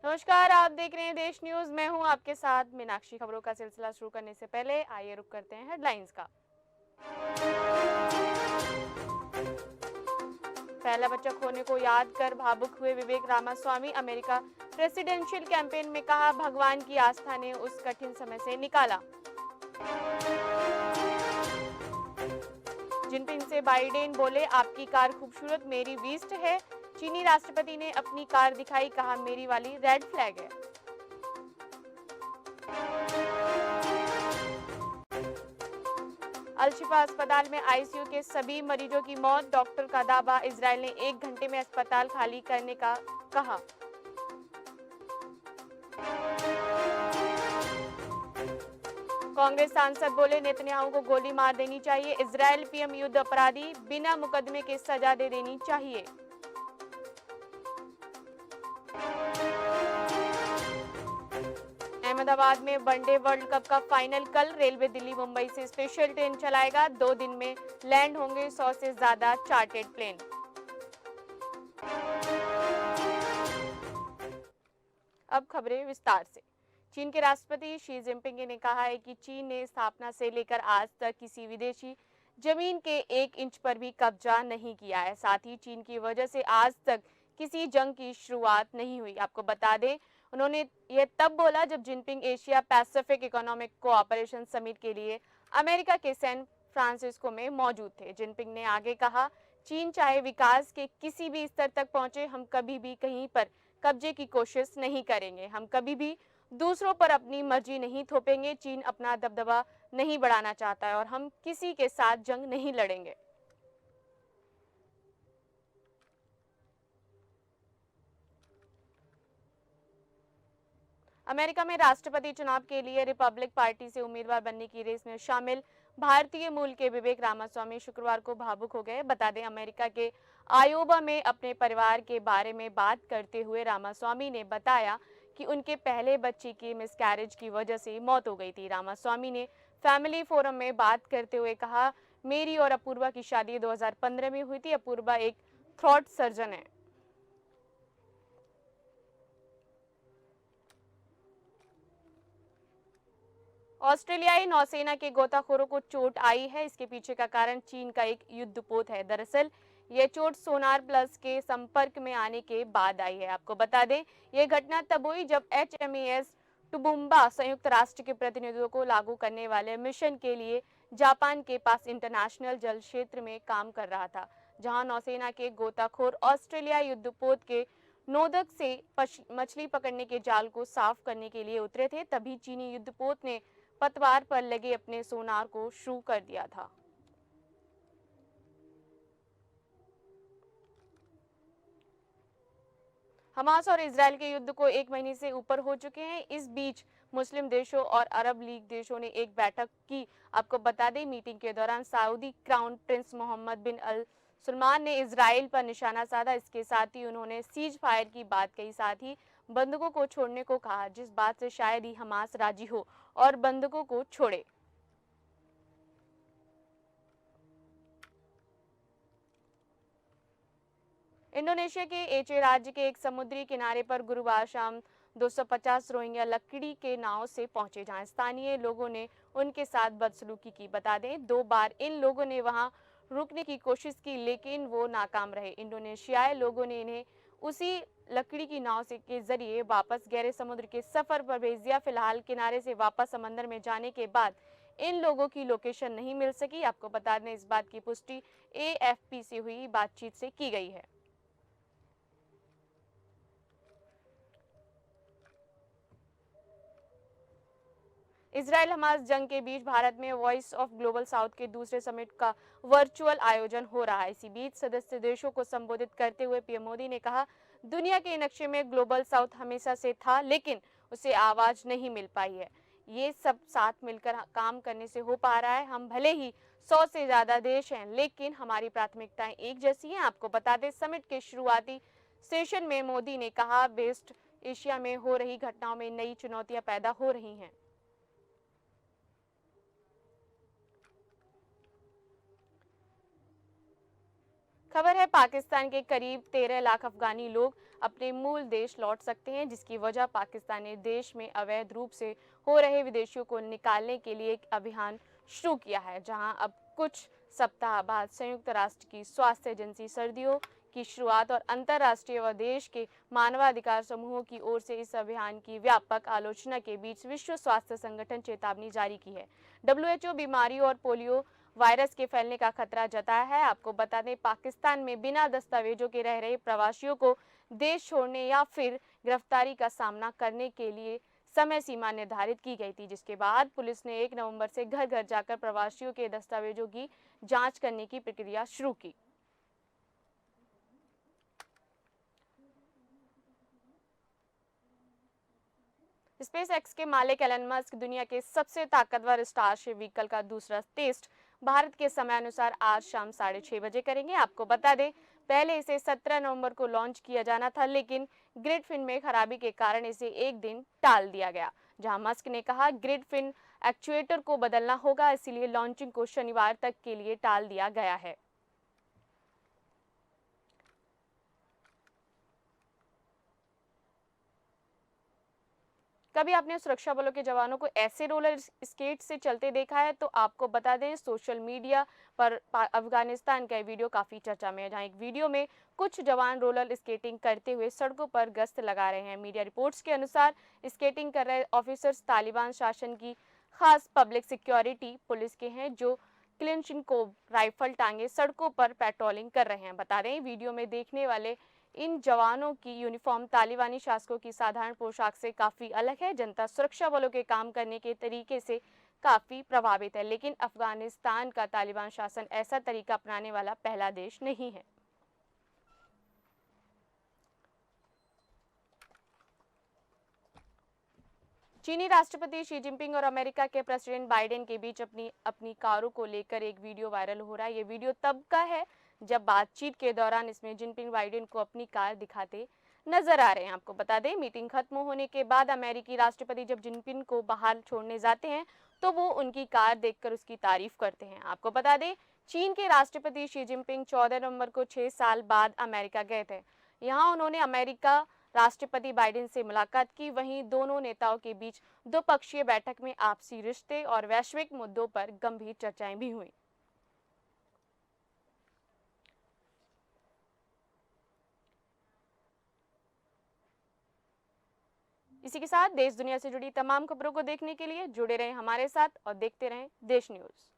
नमस्कार, आप देख रहे हैं देश न्यूज। मैं हूं आपके साथ मीनाक्षी। खबरों का सिलसिला शुरू करने से पहले आइए रुक करते हैं हेडलाइंस का। पहला बच्चा खोने को याद कर भावुक हुए विवेक रामास्वामी। अमेरिका प्रेसिडेंशियल कैंपेन में कहा, भगवान की आस्था ने उस कठिन समय से निकाला। जिनपिंग से बाइडेन बोले, आपकी कार खूबसूरत, मेरी बीस्ट है। चीनी राष्ट्रपति ने अपनी कार दिखाई, कहा मेरी वाली रेड फ्लैग है। अल-शिफा अस्पताल में आईसीयू के सभी मरीजों की मौत। डॉक्टर का दावा, इजरायल ने 1 घंटे में अस्पताल खाली करने का कहा। कांग्रेस सांसद बोले, नेतन्याहू को गोली मार देनी चाहिए। इजरायल पीएम युद्ध अपराधी, बिना मुकदमे के सजा दे देनी चाहिए। अहमदाबाद में वनडे वर्ल्ड कप का फाइनल कल। रेलवे दिल्ली मुंबई से स्पेशल ट्रेन चलाएगा। 2 दिन में लैंड होंगे 100 से ज्यादा चार्टेड प्लेन। अब खबरें विस्तार से। चीन के राष्ट्रपति शी जिनपिंग ने कहा है कि चीन ने स्थापना से लेकर आज तक किसी विदेशी जमीन के 1 इंच पर भी कब्जा नहीं किया है। साथ ही चीन की वजह से आज तक किसी जंग की शुरुआत नहीं हुई। आपको बता दें, उन्होंने ये तब बोला जब Jinping Asia Pacific economic cooperation summit के लिए अमेरिका के सैन फ्रांसिस्को में मौजूद थे। जिनपिंग ने आगे कहा, चीन चाहे विकास के किसी भी स्तर तक पहुंचे, हम कभी भी कहीं पर कब्जे की कोशिश नहीं करेंगे। हम कभी भी दूसरों पर अपनी मर्जी नहीं थोपेंगे। चीन अपना दबदबा नहीं बढ़ाना चाहता है और हम किसी के साथ जंग नहीं लड़ेंगे। अमेरिका में राष्ट्रपति चुनाव के लिए रिपब्लिक पार्टी से उम्मीदवार बनने की रेस में शामिल भारतीय मूल के विवेक रामास्वामी शुक्रवार को भावुक हो गए। बता दें, अमेरिका के आयोवा में अपने परिवार के बारे में बात करते हुए रामास्वामी ने बताया कि उनके पहले बच्चे की मिसकैरेज की वजह से मौत हो गई थी। रामास्वामी ने फैमिली फोरम में बात करते हुए कहा, मेरी और अपूर्वा की शादी 2015 में हुई थी। अपूर्वा एक थ्रोट सर्जन है। ऑस्ट्रेलियाई नौसेना के गोताखोरों को चोट आई है। इसके पीछे का कारण चीन का एक युद्धपोत है। दरअसल ये चोट सोनार प्लस के संपर्क में आने के बाद आई है। आपको बता दें, ये घटना तब हुई जब HMAS टुबुम्बा संयुक्त राष्ट्र के प्रतिनिधियों को लागू करने वाले मिशन के लिए जापान के पास इंटरनेशनल जल क्षेत्र में काम कर रहा था, जहां नौसेना के गोताखोर ऑस्ट्रेलिया युद्धपोत के नोदक से मछली पकड़ने के जाल को साफ करने के लिए उतरे थे। तभी चीनी युद्धपोत ने पतवार पर लगे अपने सोनार को शुरू कर दिया था। हमास और इजरायल के युद्ध को 1 महीने से ऊपर हो चुके हैं। इस बीच मुस्लिम देशों और अरब लीग देशों ने एक बैठक की। आपको बता दें, मीटिंग के दौरान सऊदी क्राउन प्रिंस मोहम्मद बिन अल सलमान ने इजरायल पर निशाना साधा। इसके साथ ही उन्होंने सीज फायर की बात कही, साथ ही बंधकों को छोड़ने को कहा, जिस बात से शायद ही हमास राजी हो और बंधकों को छोड़े। इंडोनेशिया के एचे राज्य के एक समुद्री किनारे पर गुरुवार शाम 250 रोहिंग्या लकड़ी के नाव से पहुंचे, जहां स्थानीय लोगों ने उनके साथ बदसलूकी की। बता दें, 2 बार इन लोगों ने वहां रुकने की कोशिश की, लेकिन वो नाकाम रहे। इंडोनेशियाई लोगों ने इन्हें उसी लकड़ी की नाव से के जरिए वापस गहरे समुद्र के सफर पर भेज दिया। फिलहाल किनारे से वापस समंदर में जाने के बाद इन लोगों की लोकेशन नहीं मिल सकी। आपको बता दें, इस बात की पुष्टि AFP से हुई बातचीत से की गई है। इजराइल हमास जंग के बीच भारत में वॉइस ऑफ ग्लोबल साउथ के दूसरे समिट का वर्चुअल आयोजन हो रहा है। इसी बीच सदस्य देशों को संबोधित करते हुए पीएम मोदी ने कहा, दुनिया के नक्शे में ग्लोबल साउथ हमेशा से था, लेकिन उसे आवाज नहीं मिल पाई है। ये सब साथ मिलकर काम करने से हो पा रहा है। हम भले ही 100 से ज्यादा देश हैं, लेकिन हमारी प्राथमिकताएं एक जैसी हैं। आपको बता दें, समिट के शुरुआती सेशन में मोदी ने कहा, वेस्ट एशिया में हो रही घटनाओं में नई चुनौतियां पैदा हो रही हैं। खबर है, पाकिस्तान के करीब 13 लाख अफगानी लोग अपने मूल देश लौट सकते हैं, जिसकी वजह पाकिस्तान ने देश में अवैध रूप से हो रहे विदेशियों को निकालने के लिए एक अभियान शुरू किया है, जहां अब कुछ सप्ताह बाद संयुक्त राष्ट्र की स्वास्थ्य एजेंसी सर्दियों की शुरुआत और अंतर्राष्ट्रीय व देश के मानवाधिकार समूहों की ओर से इस अभियान की व्यापक आलोचना के बीच विश्व स्वास्थ्य संगठन चेतावनी जारी की है। WHO बीमारी और पोलियो वायरस के फैलने का खतरा जताया है। आपको बता दें, पाकिस्तान में बिना दस्तावेजों के रह रहे प्रवासियों को देश छोड़ने या फिर गिरफ्तारी का सामना करने के लिए समय सीमा निर्धारित की गई थी, जिसके बाद पुलिस ने 1 नवंबर से घर घर जाकर प्रवासियों के दस्तावेजों की जांच करने की प्रक्रिया शुरू की। स्पेस एक्स के मालिक एलन मस्क दुनिया के सबसे ताकतवर स्टारशिप व्हीकल का दूसरा टेस्ट भारत के समय अनुसार आज शाम 6:30 बजे करेंगे। आपको बता दें, पहले इसे 17 नवंबर को लॉन्च किया जाना था, लेकिन ग्रिड फिन में खराबी के कारण इसे एक दिन टाल दिया गया। जहां मस्क ने कहा ग्रिड फिन एक्चुएटर को बदलना होगा, इसलिए लॉन्चिंग को शनिवार तक के लिए टाल दिया गया है। कभी आपने सुरक्षा बलों के जवानों को ऐसे रोलर स्केट से चलते देखा है? तो आपको बता दें, सोशल मीडिया पर अफगानिस्तान का वीडियो काफी चर्चा में है, जहां एक वीडियो में कुछ जवान रोलर स्केटिंग करते हुए सड़कों पर गश्त लगा रहे हैं। मीडिया रिपोर्ट्स के अनुसार स्केटिंग कर रहे ऑफिसर्स तालिबान शासन की खास पब्लिक सिक्योरिटी पुलिस के हैं, जो क्लिंशिनकोव राइफल टांगे सड़कों पर पेट्रोलिंग कर रहे हैं। बता दें, वीडियो में देखने वाले इन जवानों की यूनिफॉर्म तालिबानी शासकों की साधारण पोशाक से काफी अलग है। जनता सुरक्षा बलों के काम करने के तरीके से काफी प्रभावित है, लेकिन अफगानिस्तान का तालिबान शासन ऐसा तरीका अपनाने वाला पहला देश नहीं है। चीनी राष्ट्रपति शी जिनपिंग और अमेरिका के प्रेसिडेंट बाइडेन के बीच अपनी कारों को लेकर एक वीडियो वायरल हो रहा है। ये वीडियो तब का है जब बातचीत के दौरान इसमें जिनपिंग बाइडेन को अपनी कार दिखाते नजर आ रहे हैं। आपको बता दें, मीटिंग खत्म होने के बाद अमेरिकी राष्ट्रपति जब जिनपिंग को बाहर छोड़ने जाते हैं तो वो उनकी कार देखकर उसकी तारीफ करते हैं। आपको बता दें, चीन के राष्ट्रपति शी जिनपिंग 14 नवंबर को 6 साल बाद अमेरिका गए थे। यहाँ उन्होंने अमेरिका राष्ट्रपति बाइडेन से मुलाकात की। वहीं दोनों नेताओं के बीच द्विपक्षीय बैठक में आपसी रिश्ते और वैश्विक मुद्दों पर गंभीर चर्चाएं भी हुई। इसी के साथ देश दुनिया से जुड़ी तमाम खबरों को देखने के लिए जुड़े रहें हमारे साथ और देखते रहें देश न्यूज़।